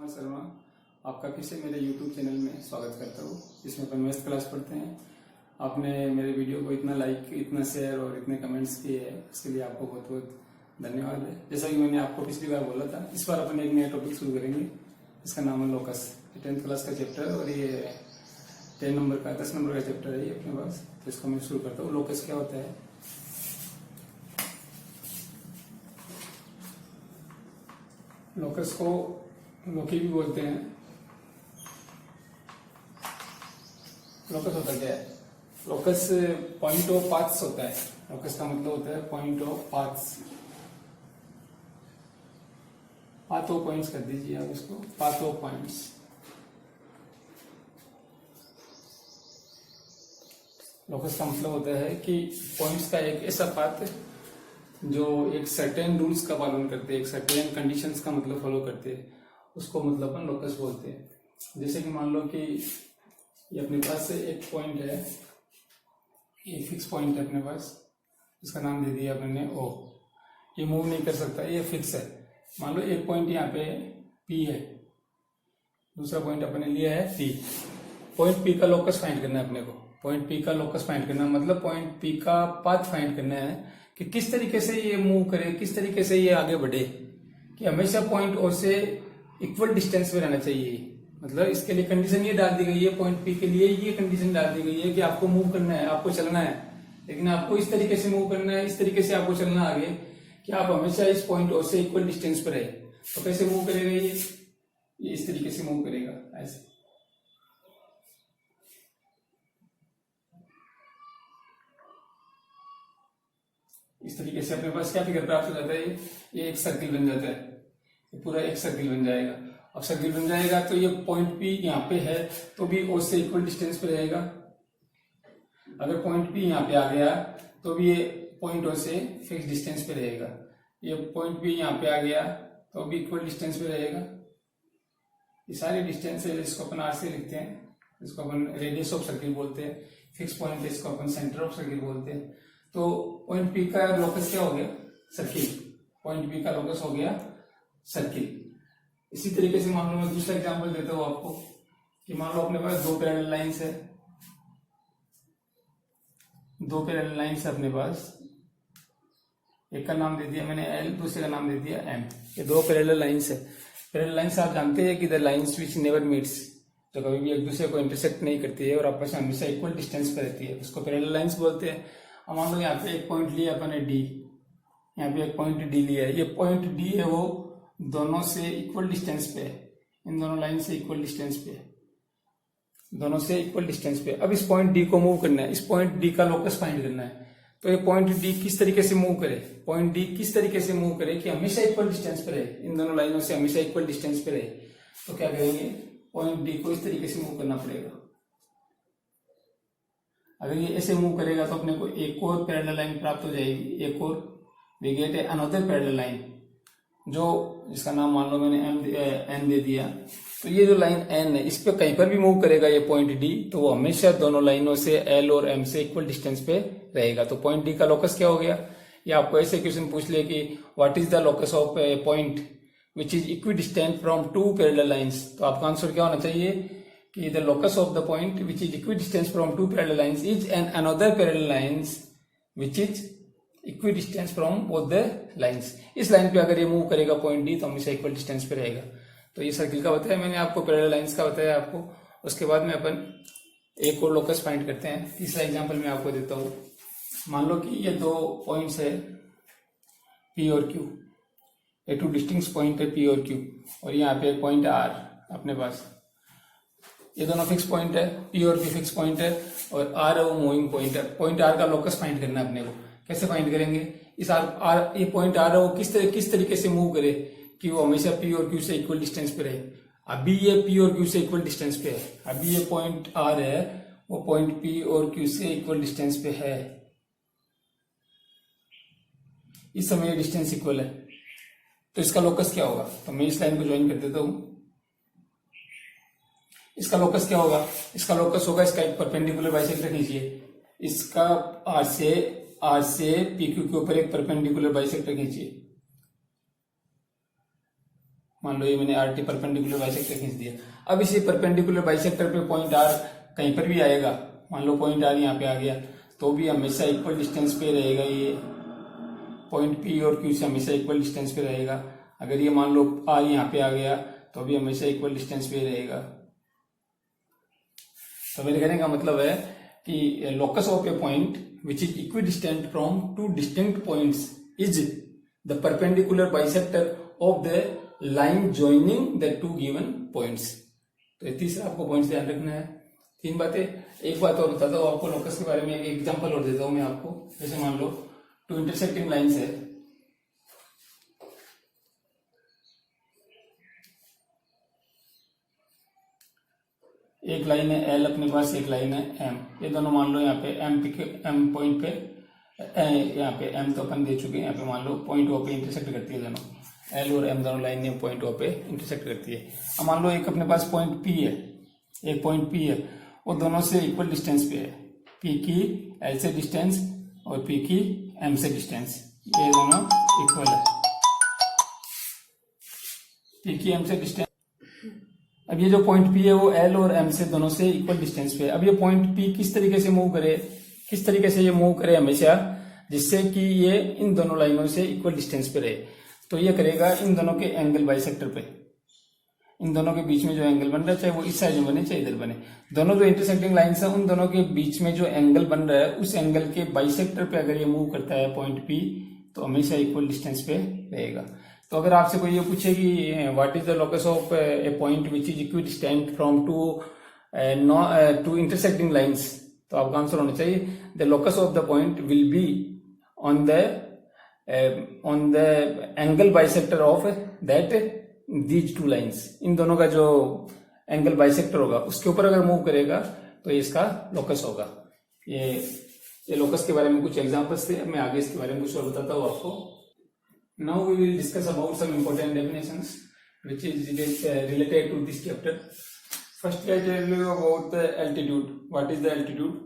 शर्मा आपका फिर से मेरे YouTube चैनल में स्वागत करता हूँ, जिसमें अपन मैथ क्लास पढ़ते हैं। आपने मेरे वीडियो को इतना लाइक, इतना शेयर और इतने कमेंट्स किए हैं, उसके लिए आपको बहुत बहुत धन्यवाद है। जैसा कि मैंने आपको पिछली बार बोला था, इस बार अपन एक नया टॉपिक शुरू करेंगे। इसका नाम है लोकस। 10th क्लास का चैप्टर है और ये 10 नंबर का चैप्टर है ये अपने पास। तो इसको मैं शुरू करता हूँ। लोकस क्या होता है? लोकस को लोकी भी बोलते हैं। लोकस होता क्या है? लोकस पॉइंट ऑफ पाथ्स होता है। लोकस का मतलब होता है point of paths. Path of points कर दीजिए आप इसको, पाथ ऑफ पॉइंट्स। लोकस का मतलब होता है कि पॉइंट्स का एक ऐसा पाथ जो एक सर्टेन रूल्स का पालन करते हैं, एक सर्टेन कंडीशंस का मतलब फॉलो करते हैं, उसको मतलब अपन लोकस बोलते हैं। जैसे कि मान लो कि ये अपने पास एक पॉइंट है, ये फिक्स पॉइंट है अपने पास, इसका नाम दे दिया अपने ओ। ये मूव नहीं कर सकता, ये फिक्स है। मान लो एक पॉइंट यहाँ पे पी है, दूसरा पॉइंट अपने लिया है पी। पॉइंट पी का लोकस फाइंड करना है अपने को। पॉइंट पी का लोकस फाइंड करना मतलब पॉइंट पी का पाथ फाइंड करना है कि किस तरीके से ये मूव करे, किस तरीके से ये आगे बढ़े, कि हमेशा पॉइंट ओ से इक्वल डिस्टेंस में रहना चाहिए। मतलब इसके लिए कंडीशन ये डाल दी गई है, पॉइंट पी के लिए ये कंडीशन डाल दी गई है कि आपको मूव करना है, आपको चलना है, लेकिन आपको इस तरीके से मूव करना है, इस तरीके से आपको चलना आगे कि आप हमेशा इस पॉइंट ओ से इक्वल डिस्टेंस पर रहे। तो कैसे मूव करेगा ये इस तरीके से मूव करेगा, ऐसे। इस तरीके से अपने पास क्या फिगर प्राप्त हो जाता है? ये एक सर्किल बन जाता है, ये पूरा एक सर्किल बन जाएगा। अब सर्किल बन जाएगा तो ये पॉइंट पी यहाँ पे है तो भी ओ से इक्वल डिस्टेंस पे रहेगा। अगर पॉइंट पी यहाँ पे आ गया तो भी ये पॉइंट ओ से फिक्स डिस्टेंस पे रहेगा। ये पॉइंट पी यहाँ पे आ गया तो भी इक्वल डिस्टेंस पे रहेगा। ये सारे डिस्टेंस है, इसको अपन आर से लिखते हैं, इसको अपन रेडियस ऑफ सर्किल बोलते हैं। फिक्स पॉइंट है, इसको अपन सेंटर ऑफ सर्किल बोलते हैं। तो पॉइंट पी का लोकस क्या हो गया? सर्किल। पॉइंट पी का लोकस हो गया सर्किल। इसी तरीके से मान लो मैं दूसरा एग्जांपल देता हूं आपको कि मान लो अपने पास दो पैरेलल लाइंस है, दो पैरेलल लाइंस है अपने पास। एक का नाम दे दिया मैंने एल, दूसरे का नाम दे दिया एम। ये दो पैरेलल लाइंस है। पैरेलल लाइंस आप जानते हैं कि the lines which never meets, जो कभी भी एक दूसरे को इंटरसेक्ट नहीं करती है और आपस में हमेशा इक्वल डिस्टेंस पर रहती है, उसको पैरेलल लाइंस बोलते हैं। अब मान लो यहाँ पे एक पॉइंट लिया अपन ने डी, यहाँ पे एक पॉइंट डी लिया है। ये पॉइंट डी है वो दोनों से इक्वल डिस्टेंस पे है, इन दोनों लाइन से इक्वल डिस्टेंस पे है, दोनों से इक्वल डिस्टेंस पे। अब इस पॉइंट डी को मूव करना है, इस पॉइंट डी का लोकस फाइंड करना है। तो ये पॉइंट डी किस तरीके से मूव करे, पॉइंट डी किस तरीके से मूव करे कि हमेशा इक्वल डिस्टेंस पे रहे, इन दोनों लाइनों से हमेशा इक्वल डिस्टेंस पे रहे। तो क्या करेंगे? पॉइंट डी को इस तरीके से मूव करना पड़ेगा। अगर ये ऐसे मूव करेगा तो अपने को एक और पैरेलल लाइन प्राप्त हो जाएगी, एक और we get another parallel line, जो जिसका नाम मान लो मैंने एन दे दिया। तो ये जो लाइन एन है, इस पे कहीं पर भी मूव करेगा ये पॉइंट डी, तो वो हमेशा दोनों लाइनों से एल और एम से इक्वल डिस्टेंस पे रहेगा। तो पॉइंट डी का लोकस क्या हो गया? ये आपको ऐसे क्वेश्चन पूछ ले कि what is the locus of a point which is equidistant from two parallel lines, तो आपका आंसर क्या होना चाहिए कि the locus of the point which is equidistance from two parallel lines is an another parallel lines which is equidistance from both the lines. इस line पे अगर ये मूव करेगा पॉइंट डी तो हमेशा इक्वल डिस्टेंस पे रहेगा। तो ये सर्किल का बताया मैंने आपको, पैरेलल लाइंस का बताया आपको। उसके बाद में अपन एक और लोकस फाइंड करते हैं। तीसरा एग्जांपल मैं आपको देता हूँ। मान लो कि ये दो पॉइंट्स है पी और क्यू, ये टू डिस्टिंक्ट पॉइंट है पी और क्यू, और यहाँ पे एक पॉइंट आर अपने पास। ये दोनों फिक्स पॉइंट है, पी और क्यू फिक्स पॉइंट है और आर है वो मूविंग पॉइंट है। पॉइंट आर का लोकस फाइंड करना है अपने को। कैसे फाइंड करेंगे? इस आर ये पॉइंट आर है वो किस तरीके से मूव करे कि वो हमेशा पी और क्यू से इक्वल डिस्टेंस पे रहे। अभी ये पी और क्यू से इक्वल डिस्टेंस पे है, अभी ये पॉइंट आर है वो पॉइंट पी और क्यू से इक्वल डिस्टेंस पे है, इस समय ये डिस्टेंस इक्वल है। तो इसका लोकस क्या होगा? तो मैं इस लाइन को ज्वाइन कर देता हूं। इसका लोकस क्या होगा? इसका लोकस होगा, इसका एक परपेंडिकुलर बाइसेक्टर खींचिए। इसका आर से पी क्यू के ऊपर एक परपेंडिकुलर बाइसेक्टर खींचिए। मान लो ये मैंने आर टी परपेंडिकुलर बाइसेक्टर खींच दिया। अब इसी परपेंडिकुलर बाइसेक्टर पे पॉइंट आर कहीं पर भी आएगा, मान लो पॉइंट आर यहाँ पे आ गया, तो भी हमेशा इक्वल डिस्टेंस पे रहेगा। ये पॉइंट पी और क्यू से हमेशा इक्वल डिस्टेंस पे रहेगा। अगर ये मान लो आर यहाँ पे आ गया तो भी हमेशा इक्वल डिस्टेंस पे रहेगा। तो मेरे कहने का मतलब है कि locus of a point which is equidistant from two distinct points is the perpendicular bisector of the line joining the two given points. तो ये तीसरा आपको पॉइंट ध्यान रखना है। तीन बातें। एक बात और बताता हूँ आपको लोकस के बारे में, एक एग्जांपल और देता हूँ मैं आपको। जैसे मान लो टू इंटरसेक्टिंग लाइंस है, एक लाइन है एल अपने पास, एक लाइन है एम। ये दोनों मान लो यहाँ पे एम पॉइंट पे, यहाँ पे एम तो अपन दे चुके हैं, यहाँ पे मान लो पॉइंट ओ पे इंटरसेक्ट करती है दोनों, एल और एम दोनों लाइन ने पॉइंट ओ पे इंटरसेक्ट करती है। अब मान लो एक अपने पास पॉइंट पी है, एक पॉइंट पी है, वो दोनों से इक्वल डिस्टेंस पे है। पी की एल से डिस्टेंस और पी की एम से डिस्टेंस, ये दोनों इक्वल है, पी की एम से डिस्टेंस। अब ये जो पॉइंट पी है वो एल और एम से दोनों से इक्वल डिस्टेंस पे। अब ये पॉइंट पी किस तरीके से मूव करे, किस तरीके से ये मूव करे हमेशा, जिससे कि ये इन दोनों लाइनों से इक्वल डिस्टेंस पे रहे। तो ये करेगा इन दोनों के एंगल बाइसेक्टर पे, इन दोनों के बीच में जो एंगल बन रहा है, चाहे वो इस साइड में बने चाहे इधर बने, दोनों जो इंटरसेक्टिंग लाइंस है उन दोनों के बीच में जो एंगल बन रहा है, उस एंगल के बाइसेक्टर पे अगर ये मूव करता है पॉइंट पी, तो हमेशा इक्वल डिस्टेंस पे रहेगा। तो अगर आपसे कोई ये पूछे कि what is the locus of a point which is equidistant from two intersecting lines, तो आपका आंसर होना चाहिए the locus of the point will be on the angle bisector of that these two lines. इन दोनों का जो angle bisector होगा उसके ऊपर अगर मूव करेगा तो ये इसका लोकस होगा। ये लोकस के बारे में कुछ एग्जांपल्स थे। अब मैं आगे इसके बारे में कुछ और बताता हूँ आपको। Now we will discuss about some important definitions which is related to this chapter. First, I tell you about the altitude. What is the altitude?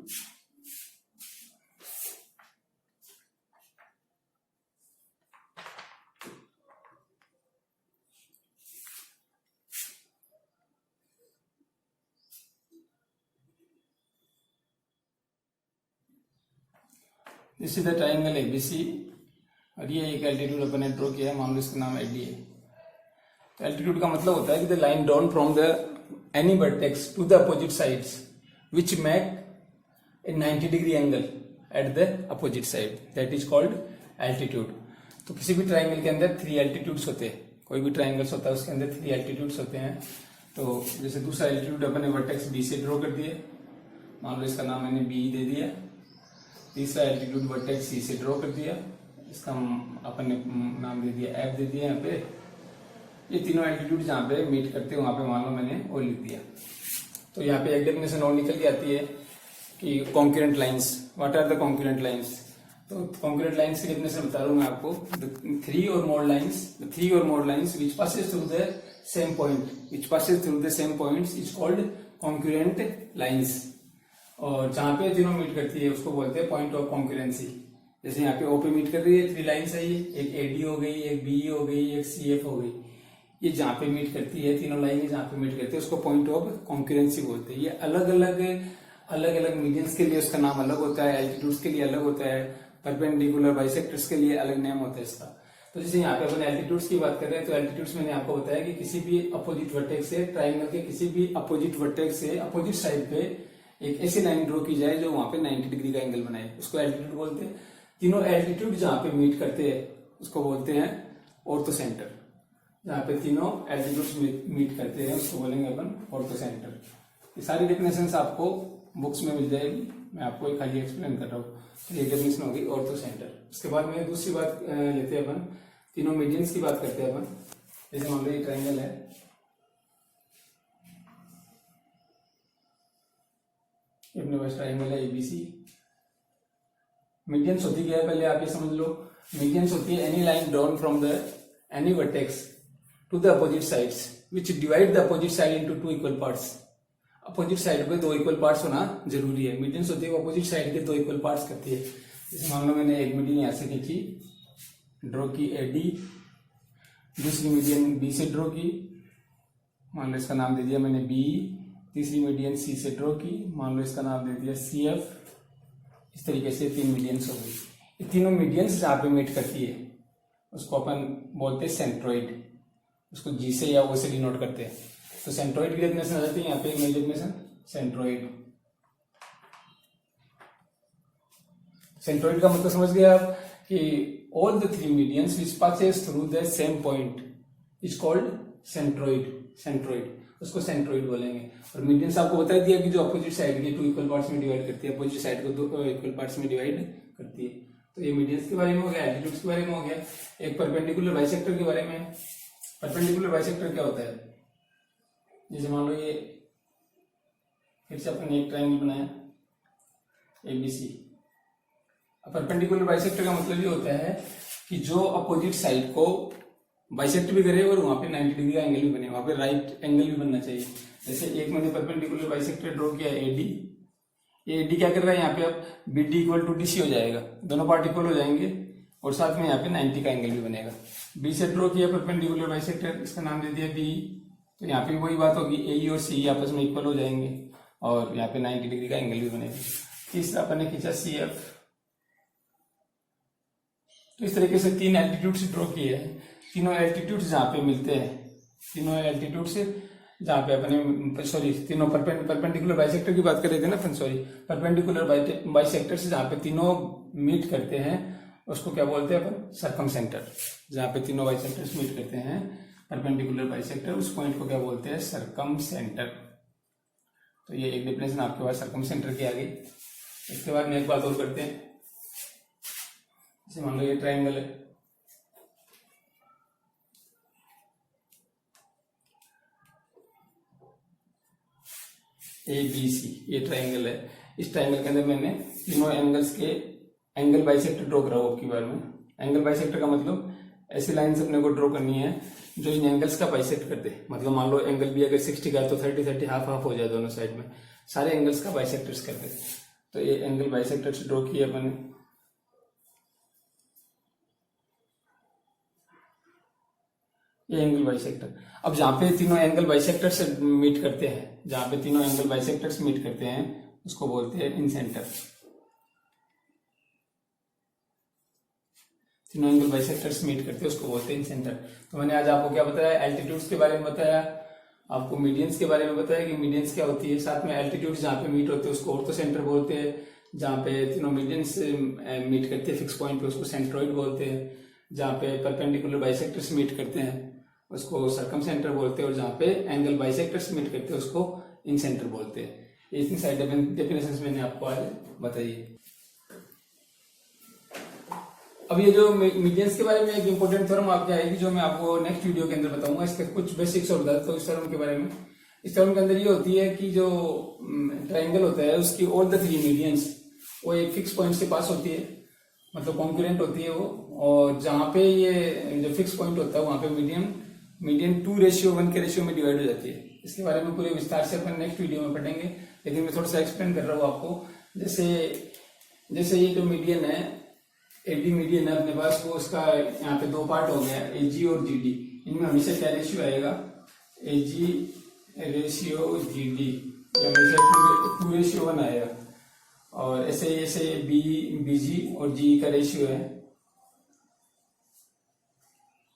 This is the triangle ABC. और ये एक एल्टीट्यूड अपन ने draw किया है, मान लो इसका नाम AD है। तो एल्टीट्यूड का मतलब होता है कि the line drawn from the any vertex to the opposite sides which make a 90 degree angle at the opposite side, that is called altitude. तो किसी भी ट्राइंगल के अंदर 3 एल्टीट्यूड्स होते हैं, कोई भी ट्राइंगल्स होता है उसके अंदर 3 एल्टीट्यूड्स होते हैं। तो जैसे दूसरा एल्टीट्यूड अपन ने वर्टेक्स बी से ड्रॉ कर दिया, मान लो इसका नाम मैंने बी दे दिया। तीसरा एल्टीट्यूड वर्टेक्स सी से ड्रॉ कर दिया, इसका अपन ने नाम दे दिया एफ दे दिया। यहाँ पे ये तीनों एल्टीट्यूड जहाँ पे मीट करते हैं वहां पे मान लो मैंने ओ लिख दिया। तो यहाँ पे एक डेफिनेशन और निकल के आती है कि concurrent lines. What are the concurrent lines? तो कॉन्करेंट लाइंस की डेफिनेशन बता रहा हूँ मैं आपको। थ्री और more lines which passes through the same point is called concurrent lines. और जहाँ पे तीनों मीट करती है उसको बोलते हैं पॉइंट ऑफ कॉन्करेंसी। जैसे यहाँ पे ओ पे मीट कर रही है 3 लाइन्स है, ये एक एडी हो गई, एक बी हो गई, एक सी एफ हो गई। ये जहाँ पे मीट करती है तीनों लाइनें जहाँ पे मीट करती है उसको पॉइंट ऑफ कॉन्करेंसी बोलते हैं। ये अलग अलग मीडियंस के लिए उसका नाम अलग होता है, एल्टीट्यूड्स के लिए अलग होता है, परपेंडिकुलर बाइसेक्टर्स के लिए अलग नेम होता है इसका। तो जैसे यहाँ पे अपन एल्टीट्यूड्स की बात कर रहे हैं, तो एल्टीट्यूड्स मैंने आपको बताया कि किसी भी अपोजिट वर्टेक्स से, ट्राइंगल के किसी भी अपोजिट वर्टेक्स से अपोजिट साइड पे एक ऐसी लाइन ड्रॉ की जाए जो वहां पे 90 डिग्री का एंगल बनाए, उसको एल्टीट्यूड बोलते हैं। तीनों एल्टीट्यूड जहाँ पे मीट करते हैं उसको बोलते हैं ऑर्थो सेंटर। जहाँ पे तीनों एल्टीट्यूड्स मीट करते हैं उसको बोलेंगे अपन ऑर्थो सेंटर। ये सारी डेफिनेशंस आपको बुक्स में मिल जाएगी, मैं आपको खाली एक्सप्लेन कर रहा हूँ। ये डेफिनेशन होगी ऑर्थो सेंटर। उसके बाद में दूसरी बात लेते हैं अपन, तीनों मीडियंस की बात करते हैं अपन। जैसे मान लो ये ट्राइंगल है, अपने पास ट्राइंगल है एबीसी। मीडियंस होती क्या है पहले आप ये समझ लो। मीडियंस होती है any line drawn from the any vertex to the opposite sides which divide the opposite side into 2 equal parts. Opposite side पे 2 इक्वल पार्ट्स होना जरूरी है। मीडियंस होती है वो अपोजिट साइड के 2 इक्वल पार्ट्स करती है। जैसे मान लो मैंने एक मीडियन यहां से खींची, ड्रॉ की एडी, दूसरी मीडियन बी से ड्रॉ की, मान लो इसका नाम दे दिया मैंने बी। तीसरी मीडियन सी से ड्रॉ की, मान लो इसका नाम दे दिया सी एफ। इस तरीके से 3 मीडियंस हो गई। ये तीनों मीडियंस जहाँ पे मीट करती है उसको अपन बोलते हैं सेंट्रोइड, उसको जी से या ओ से डिनोट करते हैं। तो सेंट्रोइड की डेफिनेशन आ जाती है यहाँ पे, मेन डेफिनेशन सेंट्रोइड। सेंट्रोइड का मतलब समझ गए आप कि all the 3 medians which passes through the same point is called centroid. Centroid उसको सेंट्रोइड बोलेंगे। और मीडियंस आपको बता दिया कि जो अपोजिट साइड के 2 इक्वल पार्ट्स में डिवाइड करती है, अपोजिट साइड को 2 इक्वल पार्ट्स में डिवाइड करती है। तो ये मीडियंस के बारे में हो गया, एल्टीट्यूड्स के बारे में हो गया। एक परपेंडिकुलर बाइसेक्टर के बारे में। परपेंडिकुलर बाइसेक्टर क्या होता है? जैसे मान लो ये फिर से अपन एक ट्रायंगल बनाया एबीसी। परपेंडिकुलर बाइसेक्टर का मतलब ये होता है कि जो अपोजिट साइड को बाइसेक्ट भी करे और वहां पे 90 डिग्री का एंगल भी बने, वहां पे राइट एंगल भी बनना चाहिए। जैसे एक मैंने परपेंडिकुलर बाइसेक्टर ड्रॉ किया एडी। ये एडी क्या कर रहा है यहाँ पे, अब बीडी इक्वल टू डीसी हो जाएगा, दोनों पार्ट इक्वल हो जाएंगे और साथ में यहाँ पे 90 का एंगल भी बनेगा। बी से ड्रॉ किया परपेंडिकुलर बाइसेक्टर, इसका नाम दे दिया बी। तो यहाँ पे वही बात होगी, ए और सी आपस में इक्वल हो जाएंगे और यहाँ पे 90 डिग्री का एंगल भी बनेगा। तीसरा अपन ने खींचा सी एफ। तो इस तरीके से 3 एल्टीट्यूड ड्रॉ किए हैं। तीनों एल्टीट्यूड जहाँ पे मिलते हैं, तीनों एल्टीट्यूड से जहाँ पे अपने तीनों परपेंडिकुलर बाइसेक्टर की बात कर रहे थे ना अपन, परपेंडिकुलर बाइसेक्टर से जहाँ पे तीनों मीट करते हैं उसको क्या बोलते हैं अपन, सर्कम सेंटर। जहाँ पे तीनों बाइसेक्टर्स मीट करते हैं परपेंडिकुलर बाइसेक्टर, उस पॉइंट को क्या बोलते हैं, सर्कम सेंटर। तो ये एक डेफिनेशन आपके पास सर्कम सेंटर की आ गई। इसके बाद में एक बात और करते हैं। जैसे मान लो ये ट्रायंगल है, ए बी सी, ये ट्रायंगल है। इस ट्रायंगल के अंदर मैंने तीनों एंगल्स के एंगल बाइसेक्टर ड्रॉ करा हुआ। आपकी बार में एंगल बाइसेक्टर का मतलब ऐसी लाइंस अपने को ड्रॉ करनी है जो इन एंगल्स का बाइसेक्ट कर दे। मतलब मान लो एंगल भी अगर 60 का है तो 30 हाफ हाफ हो जाए दोनों साइड में, सारे एंगल्स का बाइसेक्टर्स कर दे। तो ये एंगल बाइसेक्टर्स ड्रॉ किए अपन। ये एंगल बाइसेक्टर। अब जहां पे तीनों एंगल बाइसेक्टर से मीट करते हैं, जहां पे तीनों एंगल बाइसेक्टर्स मीट करते हैं उसको बोलते हैं इन सेंटर। तीनों एंगल बाइसेक्टर्स मीट करते हैं उसको बोलते हैं इन सेंटर। तो मैंने आज आपको क्या बताया, एल्टीट्यूड्स के बारे में बताया, आपको मीडियंस के बारे में बताया कि मीडियंस क्या होती है, साथ में एल्टीट्यूड्स जहां पे मीट होते हैं उसको ऑर्थो सेंटर बोलते हैं, जहां पे तीनों मीडियंस मीट करते हैं फिक्स पॉइंट पे उसको सेंट्रोइड बोलते हैं, जहां पे परपेंडिकुलर बाइसेक्टर्स मीट करते हैं उसको सर्कम सेंटर बोलते हैं, और जहां पे एंगल बाइसेक्टर्स मीट करते हैं उसको इन सेंटर बोलते हैं। ये इतनी सारी डेफिनेशंस मैंने आपको आज बताई। अब ये जो मीडियंस के बारे में एक इंपॉर्टेंट थ्योरम आपके आएगी जो मैं आपको नेक्स्ट वीडियो के अंदर बताऊंगा। इसके कुछ बेसिक्स और बताता हूँ इस थ्योरम के बारे में। इस थ्योरम के अंदर ये होती है कि जो ट्रायंगल होता है उसकी ऑल द 3 मीडियंस वो एक फिक्स पॉइंट से पास होती है, मतलब कॉन्क्यूरेंट होती है वो। और जहां पे ये जो फिक्स पॉइंट होता है वहां पे मीडियन 2:1 के रेशियो में डिवाइड हो जाती है। इसके बारे में पूरे विस्तार से अपन नेक्स्ट वीडियो में पढ़ेंगे, लेकिन मैं थोड़ा सा एक्सप्लेन कर रहा हूँ आपको। जैसे ये जो मीडियन है, एडी मीडियन है अपने पास, वो उसका यहाँ पे 2 पार्ट हो गया, एजी और जीडी। इनमें हमेशा क्या रेशियो आएगा, एजी रेशियो जीडी, हमेशा 2:1 आएगा। और ऐसे बीजी और जी का रेशियो है,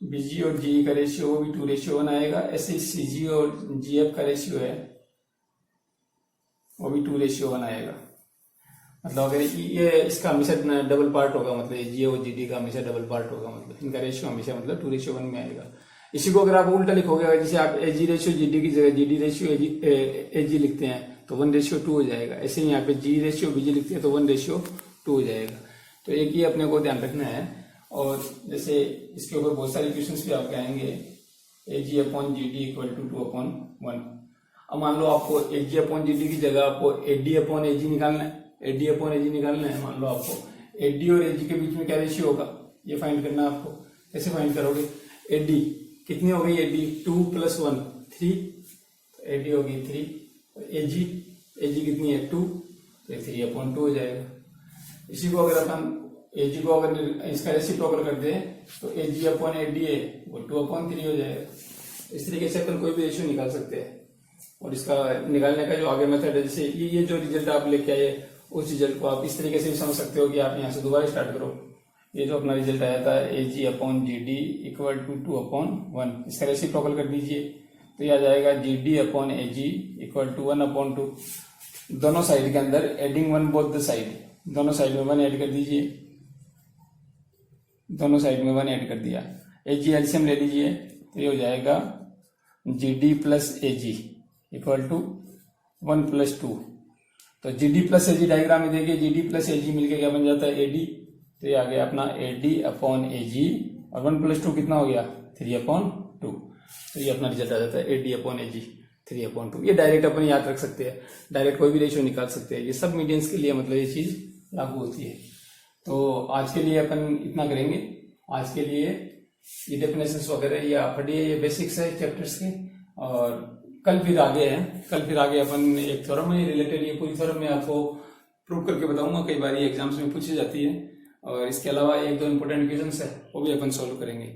बीजी और जी का रेशियो वो भी 2:1 आएगा। ऐसे सीजी और जीएफ का रेशियो है वो भी 2:1 आएगा। मतलब अगर ये इसका हमेशा डबल पार्ट होगा, मतलब जी और जीडी का हमेशा डबल पार्ट होगा, मतलब इनका रेशियो हमेशा मतलब 2:1 में आएगा। इसी को अगर आप उल्टा लिखोगे, जैसे आप एजी रेशियो जीडी की जगह जीडी रेशियो एजी लिखते हैं तो 1:2 हो जाएगा। ऐसे ही यहाँ पे जी रेशियो बीजी लिखते हैं तो 1:2 हो जाएगा। तो एक ये अपने को ध्यान रखना है। और जैसे इसके ऊपर बहुत सारे क्वेश्चंस भी आपके आएंगे, एजी अपॉन जीडी इक्वल टू 2/1। अब मान लो आपको एजी अपॉन जीडी की जगह आपको एडी अपॉन एजी निकालना है, एडी अपॉन एजी निकालना है। मान लो आपको एडी और एजी के बीच में क्या रेशियो होगा ये फाइंड करना है आपको। कैसे फाइंड करोगे, एडी कितनी हो गई, एडी 2 + 1 3, एडी होगी 3। एजी कितनी है 2, तो 3/2 हो जाएगा। इसी को अगर अपन एजी को अगर इसका रेसिप्रोकल कर दे तो एजी अपॉन एडी है वो 2/3 हो जाएगा। इस तरीके से अपन कोई भी रेशियो निकाल सकते हैं। और इसका निकालने का जो आगे मेथड है, जैसे ये जो रिजल्ट आप लेके आए उस रिजल्ट को आप इस तरीके से भी समझ सकते हो कि आप यहाँ से दोबारा स्टार्ट करो। ये जो अपना रिजल्ट आया था AG upon G D equal to 2/1, इसका रेसिप्रोकल कर दीजिए तो यह आ जाएगा G D upon AG equal to 1/2। दोनों साइड के अंदर एडिंग 1 बोथ द साइड, दोनों साइड में 1 ऐड कर दीजिए, दोनों साइड में 1 ऐड कर दिया। एजी एलसीएम ले लीजिए तो ये हो जाएगा G D plus A G equal to 1 + 2। तो G D plus A G diagram में देखिए, जी डी प्लस एजी मिलकर क्या बन जाता है एडी, तो ये आ गया अपना एडी अपॉन एजी और 1 + 2 कितना हो गया 3/2। तो ये अपना रिजल्ट आ जाता है एडी अपॉन एजी 3/2। ये डायरेक्ट अपन याद रख सकते हैं, डायरेक्ट कोई भी रेशियो निकाल सकते हैं। ये सब मीडियंस के लिए मतलब ये चीज लागू होती है। तो आज के लिए अपन इतना करेंगे। आज के लिए ये डेफिनेशंस वगैरह ये आप पढ़िए, ये बेसिक्स है चैप्टर्स के। और कल फिर आगे है, कल फिर आगे अपन एक थ्योरम में रिलेटेड, ये पूरी थ्योरम में आपको प्रूव करके बताऊंगा। कई बार ये एग्जाम्स में पूछी जाती है। और इसके अलावा 1-2 इंपोर्टेंट क्वेश्चंस है वो भी अपन सॉल्व करेंगे।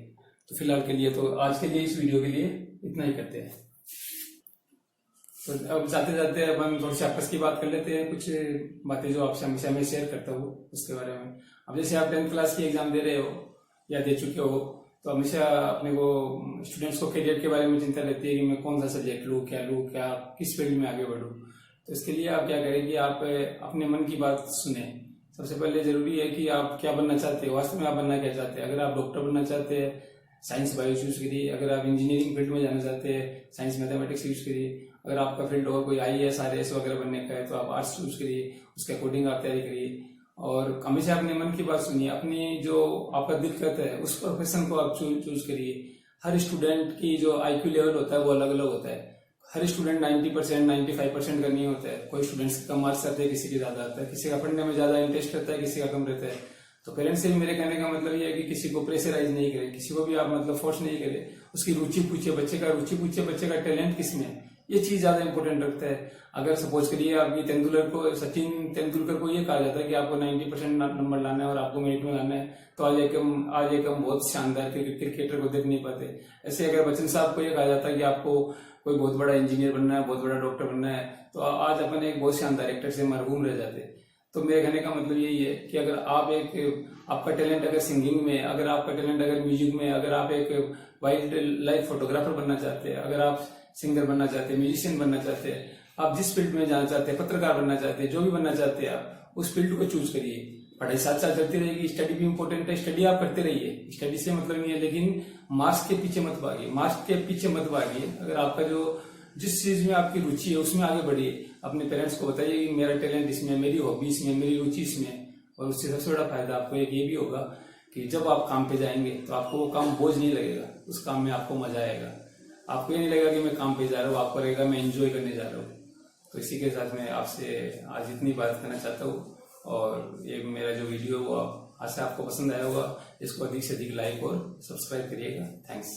तो फिलहाल के लिए, तो आज के लिए इस वीडियो के लिए इतना ही करते हैं। तो अब जाते जाते अपन थोड़ी सी आपस की बात कर लेते हैं, कुछ बातें जो आपसे हमेशा मैं शेयर करता हूँ उसके बारे में। अब जैसे आप 10th क्लास की एग्जाम दे रहे हो या दे चुके हो, तो हमेशा अपने को स्टूडेंट्स को करियर के बारे में चिंता रहती है कि मैं कौन सा सब्जेक्ट लूँ, क्या किस फील्ड में आगे बढ़ूँ। तो इसके लिए आप क्या करें कि आप अपने मन की बात सुने। सबसे पहले जरूरी है कि आप क्या बनना चाहते हो, वास्तव में आप बनना क्या चाहते हैं। अगर आप डॉक्टर बनना चाहते हैं, साइंस बायो चूज करिए। अगर आप इंजीनियरिंग फील्ड में जाना चाहते हैं, साइंस मैथमेटिक्स यूज करिए। अगर आपका फील्ड और कोई IAS RAS वगैरह बनने का है तो आप आर्ट्स चूज करिए, उसके अकॉर्डिंग आप तैयारी करिए। और हमेशा अपने मन की बात सुनिए, अपनी जो आपका दिल करता है उस प्रोफेशन को आप चूज करिए। हर स्टूडेंट की जो IQ लेवल होता है वो अलग अलग होता है। हर स्टूडेंट 90% 95% का नहीं होता है। कोई स्टूडेंट्स कम मार्क्स आते हैं, किसी के ज्यादा आता है, किसी का पढ़ने में ज्यादा इंटरेस्ट रहता है, किसी का कम रहता है। तो पेरेंट्स से भी मेरे कहने का मतलब ये है कि किसी को प्रेशराइज नहीं करे, किसी को भी आप मतलब फोर्स नहीं करे। उसकी रुचि पूछिए, बच्चे का रुचि पूछिए, बच्चे का टैलेंट किस में है, ये चीज ज्यादा इंपॉर्टेंट रखता है। अगर सपोज करिए आपकी सचिन तेंदुलकर को ये कहा जाता है कि आपको 90% नंबर लाना है और आपको मेरिट में लाना है, तो आज एक हम बहुत शानदार क्रिकेटर को देख नहीं पाते। ऐसे अगर बच्चन साहब को ये कहा जाता है कि आपको कोई बहुत बड़ा इंजीनियर बनना है, बहुत बड़ा डॉक्टर बनना है, तो आज अपन एक बहुत शानदार एक्टर से मरहूम रह जाते। तो मेरे कहने का मतलब यही है कि अगर आपका टैलेंट अगर सिंगिंग में, अगर आपका टैलेंट अगर म्यूजिक में, अगर आप एक वाइल्ड लाइफ फोटोग्राफर बनना चाहते हैं, अगर आप सिंगर बनना चाहते हैं, म्यूजिशियन बनना चाहते हैं, आप जिस फील्ड में जाना चाहते हैं, पत्रकार बनना चाहते हैं, जो भी बनना चाहते हैं आप उस फील्ड को चूज करिए। पढ़ाई साथ साथ चलती रहेगी, स्टडी भी इंपॉर्टेंट है, स्टडी आप करते रहिए, स्टडी से मतलब नहीं है, लेकिन मार्क्स के पीछे मत भागिए। अगर आपका जो जिस चीज में आपकी रुचि है उसमें आगे बढ़िए। अपने पेरेंट्स को बताइए कि मेरा टैलेंट इसमें, मेरी हॉबी इसमें, मेरी रुचि इसमें। और उससे सबसे बड़ा फायदा आपको एक ये भी होगा कि जब आप काम पे जाएंगे तो आपको वो काम बोझ नहीं लगेगा, उस काम में आपको मजा आएगा। आपको ये नहीं लगेगा कि मैं काम पे जा रहा हूँ, आपको लगेगा मैं एंजॉय करने जा रहा हूँ। तो इसी के साथ मैं आपसे आज इतनी बात करना चाहता हूँ। और ये मेरा जो वीडियो वो आशा आपको पसंद आया होगा। इसको अधिक से अधिक लाइक और सब्सक्राइब करिएगा। थैंक्स।